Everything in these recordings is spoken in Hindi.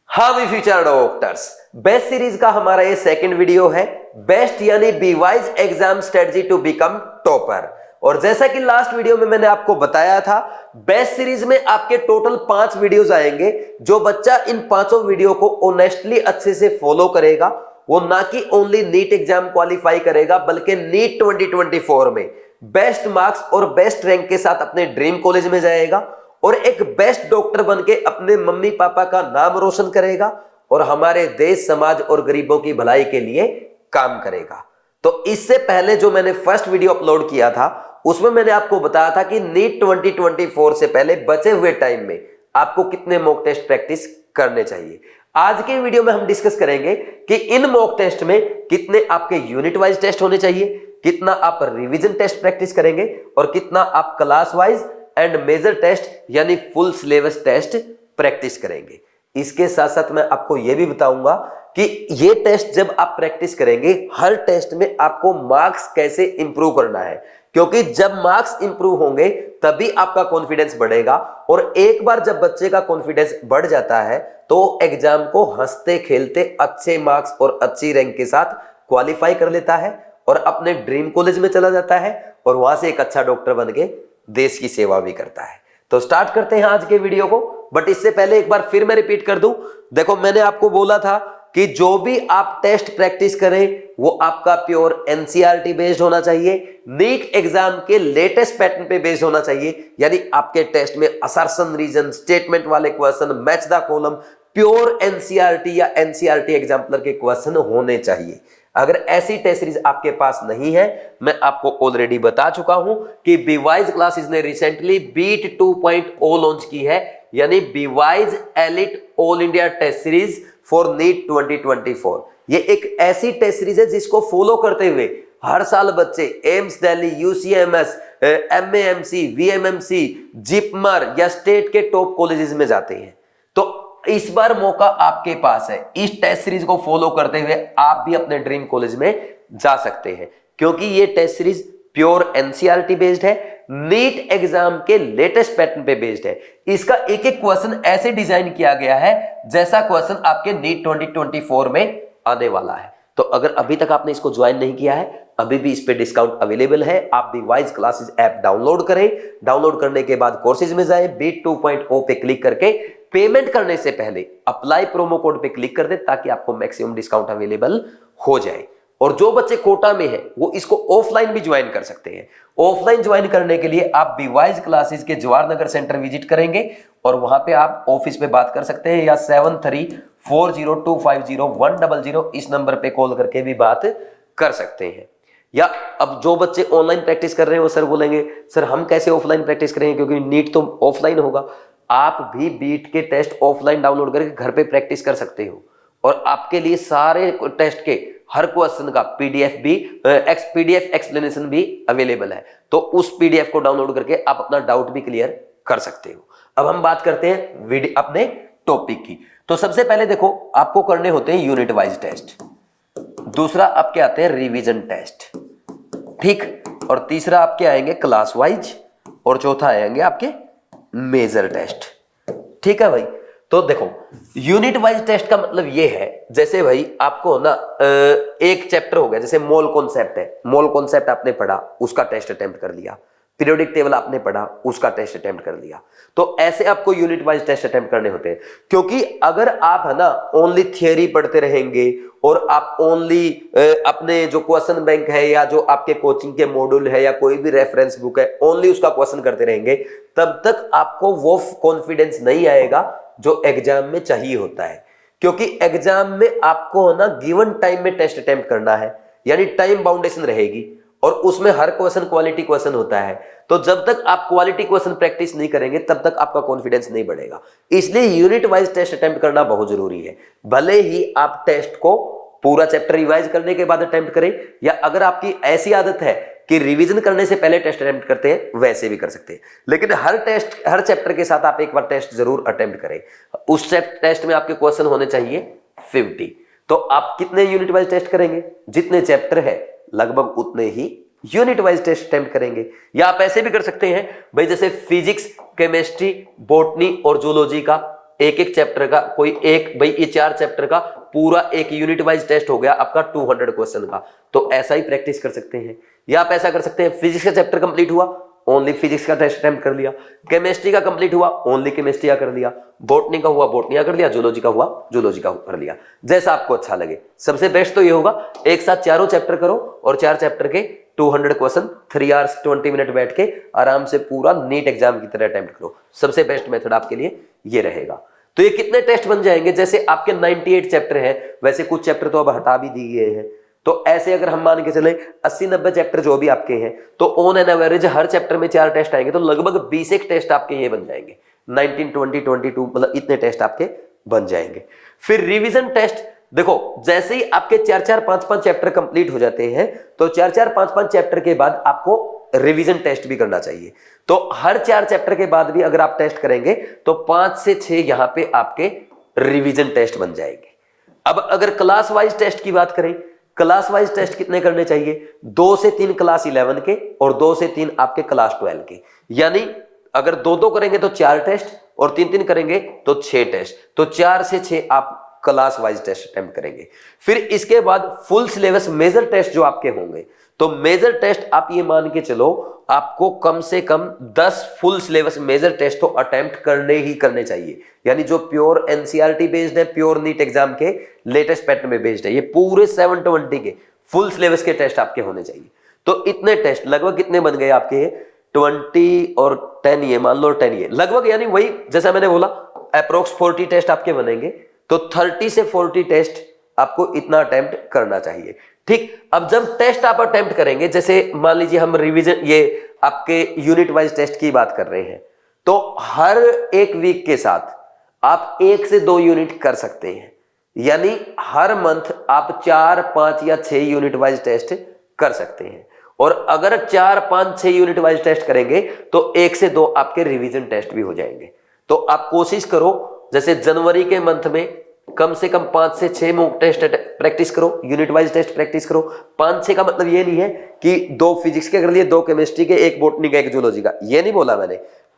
हाँ we future doctors, best series का हमारा ये सेकंड वीडियो है। बेस्ट यानी B wise exam strategy to become topper. और जैसा कि लास्ट वीडियो में मैंने आपको बताया था, बेस्ट सीरीज में आपके टोटल 5 वीडियोस आएंगे। जो बच्चा इन 5 वीडियो को ऑनेस्टली अच्छे से फॉलो करेगा, वो ना कि ओनली नीट एग्जाम क्वालिफाई करेगा, बल्कि नीट 2024 में बेस्ट मार्क्स और बेस्ट रैंक के साथ अपने ड्रीम कॉलेज में जाएगा और एक बेस्ट डॉक्टर बनके अपने मम्मी पापा का नाम रोशन करेगा और हमारे देश, समाज और गरीबों की भलाई के लिए काम करेगा। तो इससे पहले जो मैंने फर्स्ट वीडियो अपलोड किया था, उसमें मैंने आपको बताया था कि नीट 2024 से पहले बचे हुए टाइम में आपको कितने मॉक टेस्ट प्रैक्टिस करने चाहिए। आज के वीडियो में हम डिस्कस करेंगे कि इन मॉक टेस्ट में कितने आपके यूनिट वाइज टेस्ट होने चाहिए, कितना आप रिवीजन टेस्ट प्रैक्टिस करेंगे और कितना आप class wise and major test यानी फुल सिलेबस टेस्ट प्रैक्टिस करेंगे। इसके साथ साथ मैं आपको यह भी बताऊंगा कि ये टेस्ट जब आप प्रैक्टिस करेंगे, हर टेस्ट में आपको मार्क्स कैसे इंप्रूव करना है, क्योंकि जब मार्क्स इंप्रूव होंगे तभी आपका कॉन्फिडेंस बढ़ेगा। और एक बार जब बच्चे का कॉन्फिडेंस बढ़ जाता है तो एग्जाम को हंसते खेलते अच्छे मार्क्स और अच्छी रैंक के साथ क्वालिफाई कर लेता है और अपने ड्रीम कॉलेज में चला जाता है और वहां से एक अच्छा डॉक्टर बन के देश की सेवा भी करता है। तो स्टार्ट करते हैं आज के वीडियो को। बट इससे पहले एक बार फिर मैं रिपीट कर दूं, देखो मैंने आपको बोला था कि जो भी आप टेस्ट प्रैक्टिस करें वो आपका प्योर एनसीईआरटी बेस्ड होना चाहिए, नीट एग्जाम के लेटेस्ट पैटर्न पे बेस्ड होना चाहिए। यानी आपके टेस्ट में असर्शन, रीजन, स्टेटमेंट वाले question, match the column, pure NCERT या एनसीईआरटी एग्जाम्पलर के क्वेश्चन होने चाहिए। अगर ऐसी टेस्ट सीरीज आपके पास नहीं है, मैं आपको ऑलरेडी बता चुका हूं कि बीवाइज क्लासेस ने रिसेंटली बीट 2.0 लॉन्च की है, यानी Byju's elite all India test series for NEET 2024। ये एक ऐसी टेस्ट सीरीज है जिसको फॉलो करते हुए हर साल बच्चे AIIMS Delhi, UCMS, एमएएमसी, VMMC, JIPMER या स्टेट के टॉप कॉलेजेस में जाते हैं। तो इस बार मौका आपके पास है, इस टेस्ट सीरीज को फॉलो करते हुए आप भी अपने ड्रीम कॉलेज में जा सकते हैं, क्योंकि ये test series pure NCERT based है, नीट एग्जाम के लेटेस्ट पैटर्न पे बेस्ड है। इसका एक एक क्वेश्चन ऐसे डिजाइन किया गया है जैसा क्वेश्चन आपके नीट 2024 में आने वाला है। तो अगर अभी तक आपने इसको ज्वाइन नहीं किया है, अभी भी इस पे डिस्काउंट अवेलेबल है। आप बीवाइज क्लासेस ऐप डाउनलोड करें, डाउनलोड करने के बाद कोर्सेज में जाए, बीट 2.0 पे क्लिक करके पेमेंट करने से पहले अप्लाई प्रोमो कोड पे क्लिक कर दे ताकि आपको मैक्सिमम डिस्काउंट अवेलेबल हो जाए। और जो बच्चे कोटा में हैं वो इसको ऑफलाइन भी ज्वाइन कर सकते हैं। ऑफलाइन ज्वाइन करने के लिए आप बीवाइज क्लासेस के जवाहर नगर सेंटर विजिट करेंगे और वहां पे आप ऑफिस पे बात कर सकते हैं, या 7340250100 इस नंबर पे कॉल करके भी बात कर सकते हैं। या अब जो बच्चे ऑनलाइन प्रैक्टिस कर रहे हैं वो सर बोलेंगे सर हम कैसे ऑफलाइन प्रैक्टिस करेंगे, क्योंकि नीट तो ऑफलाइन होगा। आप भी बीट के टेस्ट ऑफलाइन डाउनलोड करके घर पे प्रैक्टिस कर सकते हो और आपके लिए सारे टेस्ट के हर क्वेश्चन का पीडीएफ एक्सप्लेनेशन भी अवेलेबल है। तो उस पीडीएफ को डाउनलोड करके आप अपना डाउट भी क्लियर कर सकते हो। अब हम बात करते हैं अपने टॉपिक की। तो सबसे पहले देखो, आपको करने होते हैं यूनिट वाइज टेस्ट, दूसरा आपके आते हैं रिवीजन टेस्ट, ठीक, और तीसरा आपके आएंगे क्लास वाइज, और चौथा आएंगे आपके मेजर टेस्ट। ठीक है भाई। तो देखो यूनिट वाइज टेस्ट का मतलब ये है, जैसे भाई आपको ना एक चैप्टर हो गया, जैसे मोल कॉन्सेप्ट है, मोल कॉन्सेप्ट आपने पढ़ा, उसका टेस्ट अटेम्प्ट कर लिया। पीरियोडिक टेबल आपने पढ़ा, उसका टेस्ट अटेम्प्ट कर लिया। तो ऐसे आपको यूनिट वाइज टेस्ट अटेम्प्ट करने होते हैं, क्योंकि अगर आप है ना ओनली थियरी पढ़ते रहेंगे और आप ओनली अपने जो क्वेश्चन बैंक है या जो आपके कोचिंग के मॉड्यूल है या कोई भी रेफरेंस बुक है, ओनली उसका क्वेश्चन करते रहेंगे, तब तक आपको वो कॉन्फिडेंस नहीं आएगा जो एग्जाम में चाहिए होता है। क्योंकि एग्जाम में आपको ना गिवन टाइम में टेस्ट अटेम्प्ट करना है, यानी टाइम बाउंडेशन रहेगी और उसमें हर क्वेश्चन क्वालिटी क्वेश्चन होता है। तो जब तक आप क्वालिटी क्वेश्चन प्रैक्टिस नहीं करेंगे तब तक आपका कॉन्फिडेंस नहीं बढ़ेगा। इसलिए यूनिट वाइज टेस्ट अटेम्प्ट करना बहुत जरूरी है। भले ही आप टेस्ट को पूरा चैप्टर रिवाइज करने के बाद अटेम्प्ट करें, या अगर आपकी ऐसी आदत है कि रिवीजन करने से पहले टेस्ट अटेम्प्ट करते हैं, वैसे भी कर सकते हैं। लेकिन हर चैप्टर के साथ आप एक बार टेस्ट जरूर अटेम्प्ट करें। उस टेस्ट में आपके क्वेश्चन होने चाहिए 50। तो आप कितने यूनिट वाइज टेस्ट करेंगे, जितने चैप्टर है लगभग उतने ही यूनिट वाइज टेस्ट अटेम्प्ट करेंगे। या आप ऐसे भी कर सकते हैं भाई, जैसे फिजिक्स, केमिस्ट्री, बॉटनी और जूलॉजी का एक एक चैप्टर का कोई एक, भाई ये 4 चैप्टर का पूरा एक यूनिट वाइज टेस्ट हो गया आपका 200 क्वेश्चन का। तो ऐसा ही प्रैक्टिस कर सकते हैं, या आप ऐसा कर सकते हैं, फिजिक्स का चैप्टर कंप्लीट हुआ, ओनली फिजिक्स का टेस्ट अटेम्प्ट कर लिया, केमिस्ट्री का कंप्लीट हुआ, ओनली केमिस्ट्री का कर लिया, बॉटनी का हुआ बॉटनी का कर लिया, जूलॉजी का हुआ जूलॉजी का कर लिया, जैसा आपको अच्छा लगे। सबसे बेस्ट तो ये होगा एक साथ चारों चैप्टर करो और 4 चैप्टर के 200 क्वेश्चन 3 आवर्स 20 मिनट बैठ के आराम से पूरा नीट एग्जाम की तरह अटेम्प्ट करो। सबसे बेस्ट मेथड आपके लिए ये रहेगा। तो ये कितने टेस्ट बन जाएंगे, जैसे आपके 98 चैप्टर हैं, वैसे कुछ चैप्टर तो अब हटा भी दिए गए हैं, तो ऐसे अगर हम मान के चले 80-90 चैप्टर जो भी आपके हैं, तो on an average her chapter में 4 टेस्ट आएंगे, तो लगभग 20 एक टेस्ट आपके ये बन जाएंगे, 19, 20, 22 मतलब इतने टेस्ट आपके बन जाएंगे। फिर रिवीजन टेस्ट, देखो जैसे ही आपके 4-4, 5-5 चैप्टर कंप्लीट हो जाते हैं, तो 4-4, 5-5 चैप्टर के बाद आपको रिवीजन टेस्ट भी करना चाहिए। तो हर 4 चैप्टर के बाद भी अगर आप टेस्ट करेंगे तो 5 से 6 यहां पे आपके रिवीजन टेस्ट बन जाएंगे। अब अगर क्लास वाइज टेस्ट की बात करें, क्लास वाइज टेस्ट कितने करने चाहिए, 2 से 3 क्लास 11 के और 2 से 3 आपके क्लास 12 के, यानी अगर 2-2 करेंगे तो 4 टेस्ट और 3-3 करेंगे तो 6 टेस्ट, तो 4 से 6 आप क्लास वाइज टेस्ट अटेम्प्ट करेंगे। फिर इसके बाद फुल सिलेबस मेजर टेस्ट जो आपके होंगे, तो मेजर टेस्ट आप ये मान के चलो आपको कम से कम 10 फुल सिलेबस मेजर टेस्ट तो अटेम्प्ट करने ही करने चाहिए, यानी जो प्योर एनसीईआरटी बेस्ड है, प्योर नीट एग्जाम के लेटेस्ट पैटर्न में बेस्ड है, ये पूरे 720 के फुल सिलेबस के टेस्ट आपके होने चाहिए। तो इतने टेस्ट लगभग कितने बन गए आपके, 20 और 10 ये मान लो 10 ये लगभग, यानी वही जैसा मैंने बोला अप्रोक्स 40 टेस्ट आपके बनेंगे, तो 30 से 40 टेस्ट आपको इतना अटेम्प्ट करना चाहिए। ठीक, अब जब टेस्ट आप अटेम्प्ट करेंगे, जैसे मान लीजिए हम रिवीजन ये आपके यूनिट वाइज टेस्ट की बात कर रहे हैं, तो हर एक वीक के साथ आप 1 से 2 यूनिट कर सकते हैं, यानी हर मंथ आप 4, 5 या 6 यूनिट वाइज टेस्ट कर सकते हैं। और अगर 4, 5, 6 यूनिट वाइज टेस्ट करेंगे तो 1 से 2 आपके रिवीजन टेस्ट भी हो जाएंगे। तो आप कोशिश करो, जैसे जनवरी के मंथ में कम से कम 5 से 6 मॉक टेस्ट प्रैक्टिस करो, यूनिट वाइज टेस्ट प्रैक्टिस करो। 5-6 का मतलब ये नहीं है कि 2 फिजिक्स के कर लिए, 2 केमिस्ट्री के, 1 बॉटनी का, 1 जूलॉजी का, ये नहीं बोला मैंने।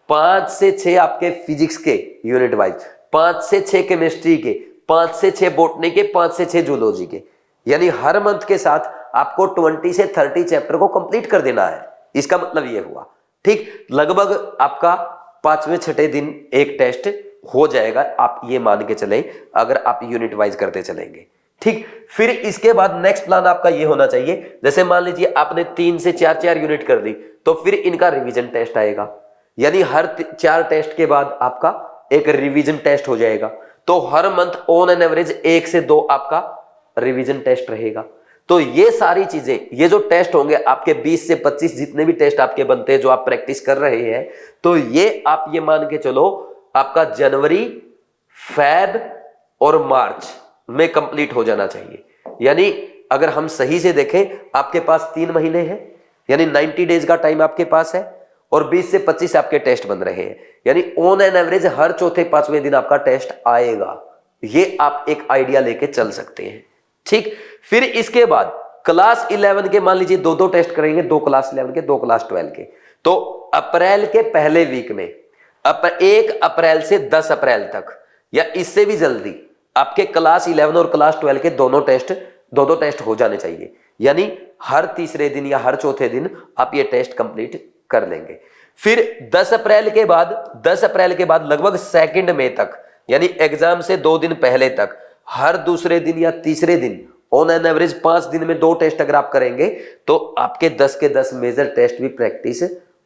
5 से 6 आपके फिजिक्स के यूनिट वाइज, 5 से 6 केमिस्ट्री के, 5 से 6 बॉटनी के, 5 से 6 जूलॉजी के, यानी हर मंथ के साथ आपको 20 से 30 चैप्टर को कंप्लीट कर देना है। इसका मतलब ये हुआ, ठीक, लगभग आपका 5वें-6ठे दिन एक टेस्ट हो जाएगा, आप ये मान के चलें अगर आप यूनिट वाइज करते चलेंगे। ठीक, फिर इसके बाद नेक्स्ट प्लान आपका ये होना चाहिए, जैसे मान लीजिए आपने 3 से 4 यूनिट कर दी, तो फिर इनका रिवीजन टेस्ट आएगा, यानी हर 4 टेस्ट के बाद आपका एक रिवीजन टेस्ट हो जाएगा। तो हर मंथ ऑन एन एवरेज 1 से 2 आपका रिवीजन टेस्ट रहेगा। तो ये सारी चीजें, ये जो टेस्ट होंगे आपके 20 से 25 जितने भी टेस्ट आपके बनते हैं जो आप प्रैक्टिस कर रहे हैं, तो ये आप ये मान के चलो आपका जनवरी, फेब और मार्च में कंप्लीट हो जाना चाहिए। यानी अगर हम सही से देखें, आपके पास 3 महीने हैं, यानी 90 डेज का टाइम आपके पास है, और 20 से 25 आपके टेस्ट बन रहे हैं, यानी ऑन एन एवरेज हर चौथे 5वें दिन आपका टेस्ट आएगा। ये आप एक आइडिया लेके चल सकते हैं। ठीक, फिर इसके बाद क्लास 11 के मान लीजिए 2-2 टेस्ट करेंगे, 2 क्लास 11 के, 2 क्लास 12 के। तो अप्रैल के पहले वीक में 1 अप्रैल से 10 अप्रैल तक या इससे भी जल्दी आपके क्लास 11 और क्लास 12 के दोनों टेस्ट, 2-2 टेस्ट हो जाने चाहिए, यानी हर तीसरे दिन या हर चौथे दिन आप ये टेस्ट कंप्लीट कर लेंगे। फिर 10 अप्रैल के बाद लगभग 2 मई तक, यानी एग्जाम से 2 दिन पहले तक, हर दूसरे दिन या तीसरे दिन ऑन एन एवरेज 5 दिन में 2 टेस्ट अगर आप करेंगे, तो आपके 10 के 10 मेजर टेस्ट भी प्रैक्टिस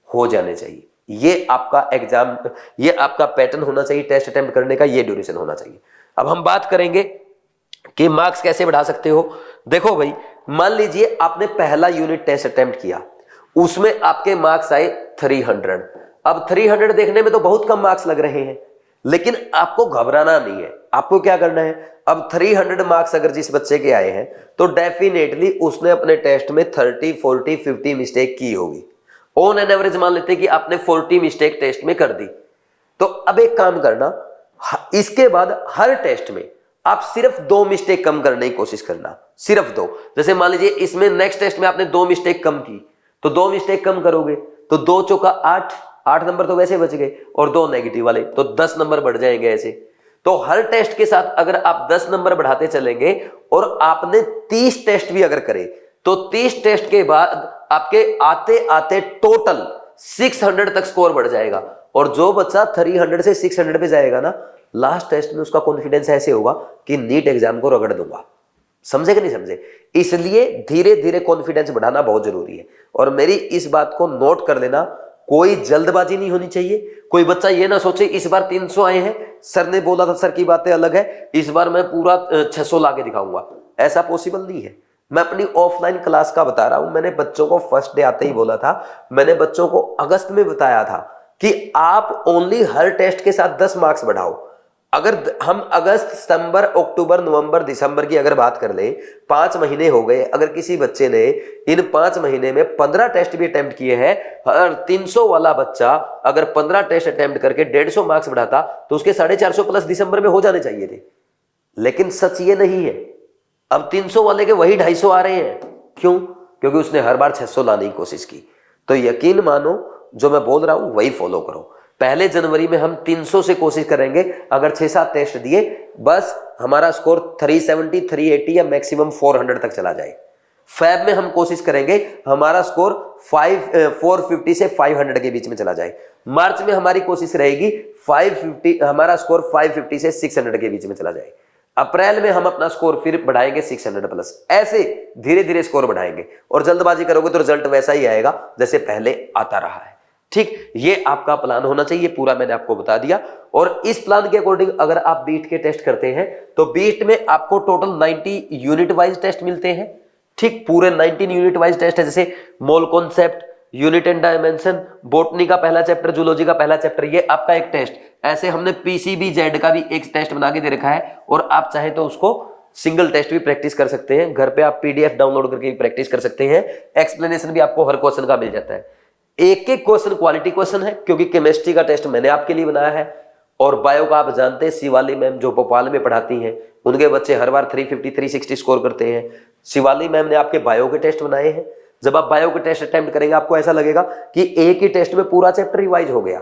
हो जाने चाहिए। ये आपका एग्जाम, ये आपका पैटर्न होना चाहिए टेस्ट अटेम्प्ट करने का, ये ड्यूरेशन होना चाहिए। अब हम बात करेंगे कि मार्क्स कैसे बढ़ा सकते हो। देखो भाई, मान लीजिए आपने पहला यूनिट टेस्ट अटेम्प्ट किया, उसमें आपके मार्क्स आए 300। अब 300 देखने में तो बहुत कम मार्क्स लग रहे हैं, लेकिन आपको घबराना नहीं है। आपको क्या करना है, अब 300 मार्क्स अगर जिस बच्चे के आए हैं, तो डेफिनेटली उसने अपने टेस्ट में 30, 40, 50 मिस्टेक की होगी। ऑन एन एवरेज मान लेते हैं कि आपने 40 मिस्टेक टेस्ट में कर दी, तो अब एक काम करना, इसके बाद हर टेस्ट में आप सिर्फ 2 मिस्टेक कम करने की कोशिश करना, सिर्फ 2। जैसे मान लीजिए इसमें नेक्स्ट टेस्ट में आपने 2 मिस्टेक कम की, तो 2 मिस्टेक कम करोगे तो 2 चौका 8 नंबर तो वैसे बच गए, और 2 नेगेटिव वाले तो 10 नंबर बढ़ जाएंगे ऐसे। तो हर टेस्ट के साथ अगर आप 10 नंबर बढ़ाते चलेंगे और आपने 30 टेस्ट भी अगर करे तो 30 टेस्ट के बाद आपके आते आते टोटल 600 तक स्कोर बढ़ जाएगा। और जो बच्चा 300 से 600 पे जाएगा ना, लास्ट टेस्ट में उसका कॉन्फिडेंस ऐसे होगा कि नीट एग्जाम को रगड़ दूंगा। समझे कि नहीं समझे? इसलिए धीरे धीरे कॉन्फिडेंस बढ़ाना बहुत जरूरी है। और मेरी इस बात को नोट कर लेना, कोई जल्दबाजी नहीं होनी चाहिए। कोई बच्चा ये ना सोचे इस बार 300 आए हैं, सर ने बोला था, सर की बातें अलग है, इस बार मैं पूरा 600 लाके दिखाऊंगा। ऐसा पॉसिबल नहीं है। मैं अपनी ऑफलाइन क्लास का बता रहा हूं। मैंने बच्चों को फर्स्ट डे आते ही बोला था, मैंने बच्चों को अगस्त में बताया था कि आप ओनली हर टेस्ट के साथ 10 मार्क्स बढ़ाओ। अगर हम अगस्त, सितंबर, अक्टूबर, नवंबर, दिसंबर की अगर बात कर ले, 5 महीने हो गए। अगर किसी बच्चे ने इन 5 महीने में 15 टेस्ट भी अटेम्प्ट किए हैं, हर 300 वाला बच्चा अगर 15 टेस्ट अटेम्प्ट करके 150 मार्क्स बढ़ाता तो उसके 450 प्लस दिसंबर में हो जाने चाहिए थे। लेकिन सच ये नहीं है। अब 300 वाले के वही 250 आ रहे हैं। क्यों? क्योंकि उसने हर बार 600 लाने की कोशिश की। तो यकीन मानो, जो मैं बोल रहा हूं वही फॉलो करो। पहले जनवरी में हम 300 से कोशिश करेंगे। अगर 6-7 टेस्ट दिए, बस हमारा स्कोर 370, 380 या मैक्सिमम 400 तक चला जाए। फैब में हम कोशिश करेंगे हमारा स्कोर 450 से 500 के बीच में चला जाए। मार्च में हमारी कोशिश रहेगी 550, हमारा स्कोर 550 से 600 के बीच में चला जाए। अप्रैल में हम अपना स्कोर फिर बढ़ाएंगे 600 प्लस। ऐसे धीरे धीरे स्कोर बढ़ाएंगे। और जल्दबाजी करोगे तो रिजल्ट वैसा ही आएगा जैसे पहले आता रहा है। ठीक, ये आपका प्लान होना चाहिए। पूरा मैंने आपको बता दिया। और इस प्लान के अकॉर्डिंग अगर आप बीट के टेस्ट करते हैं तो बीट में आपको टोटल 90 यूनिट वाइज टेस्ट मिलते हैं। ठीक, पूरे 19 यूनिट वाइज टेस्ट है, जैसे mole concept, unit and dimension, botany का पहला चैप्टर, जूलॉजी का पहला चैप्टर, ये आपका एक टेस्ट। ऐसे हमने पीसीबी-जेड का भी एक टेस्ट बना के दे रखा है। और आप चाहे तो उसको सिंगल टेस्ट भी प्रैक्टिस कर सकते हैं। घर पे आप पीडीएफ डाउनलोड करके भी प्रैक्टिस कर सकते हैं। एक्सप्लेनेशन भी आपको हर क्वेश्चन का मिल जाता है। एक एक क्वेश्चन क्वालिटी क्वेश्चन है, क्योंकि केमिस्ट्री का टेस्ट मैंने आपके लिए बनाया है। और बायो का आप जानते हैं, शिवाली मैम जो भोपाल में पढ़ाती हैं, उनके बच्चे हर बार 350, 360 स्कोर करते हैं। शिवाली मैम ने आपके बायो के टेस्ट बनाए हैं। जब आप बायो के टेस्ट अटेम्प्ट करेंगे, आपको ऐसा लगेगा कि एक ही टेस्ट में पूरा चैप्टर रिवाइज हो गया।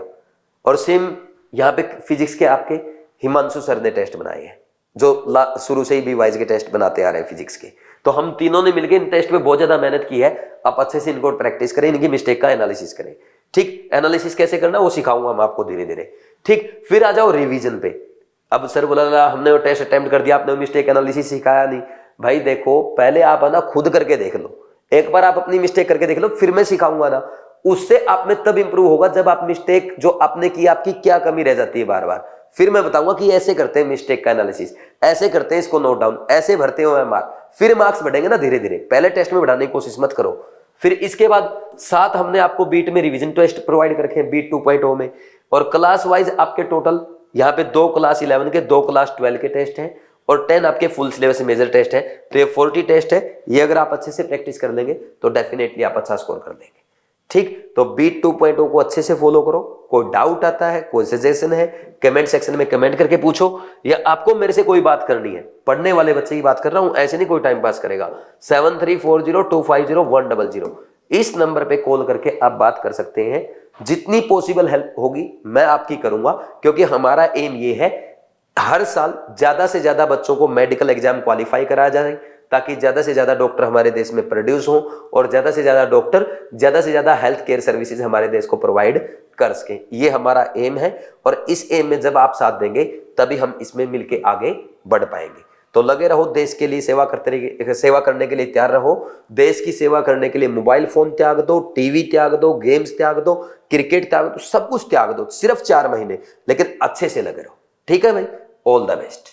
और सेम यहाँ पे फिजिक्स के आपके हिमांशु सर ने टेस्ट बनाए हैं, जो शुरू से ही बीवाइज के टेस्ट बनाते आ रहे हैं फिजिक्स के। तो हम तीनों ने मिलकर इन टेस्ट में बहुत ज्यादा मेहनत की है। आप अच्छे से इनको प्रैक्टिस करें, इनकी मिस्टेक का एनालिसिस करें। ठीक, एनालिसिस कैसे करना वो सिखाऊंगा मैं आपको धीरे धीरे। ठीक, फिर आ जाओ रिवीजन पे। अब सर बोला हमने वो टेस्ट अटेम्प्ट कर दिया, आपने मिस्टेक एनालिसिस सिखाया नहीं। भाई देखो, पहले आप है ना खुद करके देख लो। एक बार आप अपनी मिस्टेक करके देख लो, फिर मैं सिखाऊंगा ना। उससे आप में तब इंप्रूव होगा जब आप मिस्टेक जो आपने की, आपकी क्या कमी रह जाती है बार बार, फिर मैं बताऊंगा कि ऐसे करते हैं मिस्टेक का एनालिसिस, ऐसे करते हैं इसको नोट डाउन, ऐसे भरते हो मार्क। फिर मार्क्स बढ़ेंगे ना धीरे धीरे। पहले टेस्ट में बढ़ाने की कोशिश मत करो। फिर इसके बाद साथ हमने आपको बीट में रिवीजन टेस्ट प्रोवाइड कर रखे हैं, बीट 2.0 में। और क्लास वाइज आपके टोटल यहाँ पे 2 क्लास 11 के, 2 क्लास 12 के टेस्ट हैं और 10 आपके फुल सिलेबस मेजर टेस्ट है। तो ये 40 टेस्ट है। ये अगर आप अच्छे से प्रैक्टिस कर लेंगे तो डेफिनेटली आप अच्छा स्कोर कर लेंगे। ठीक, तो बीट 2.0 को अच्छे से फॉलो करो। कोई डाउट आता है, कोई सजेशन है, कमेंट सेक्शन में कमेंट करके पूछो। या आपको मेरे से कोई बात करनी है, पढ़ने वाले बच्चे की बात कर रहा हूं, ऐसे नहीं कोई टाइम पास करेगा। 7340250100 इस नंबर पे कॉल करके आप बात कर सकते हैं। जितनी पॉसिबल हेल्प होगी मैं आपकी करूंगा, क्योंकि हमारा एम ये है हर साल ज्यादा से ज्यादा बच्चों को मेडिकल एग्जाम क्वालिफाई कराया जाए, ताकि ज्यादा से ज्यादा डॉक्टर हमारे देश में प्रोड्यूस हो और ज्यादा से ज्यादा डॉक्टर, ज्यादा से ज्यादा हेल्थ केयर सर्विसेज हमारे देश को प्रोवाइड कर सके। ये हमारा एम है। और इस एम में जब आप साथ देंगे तभी हम इसमें मिलके आगे बढ़ पाएंगे। तो लगे रहो, देश के लिए सेवा करने के लिए तैयार रहो। देश की सेवा करने के लिए मोबाइल फोन त्याग दो, टीवी त्याग दो, गेम्स त्याग दो, क्रिकेट त्याग दो, सब कुछ त्याग दो। सिर्फ 4 महीने, लेकिन अच्छे से लगे रहो। ठीक है भाई, ऑल द बेस्ट।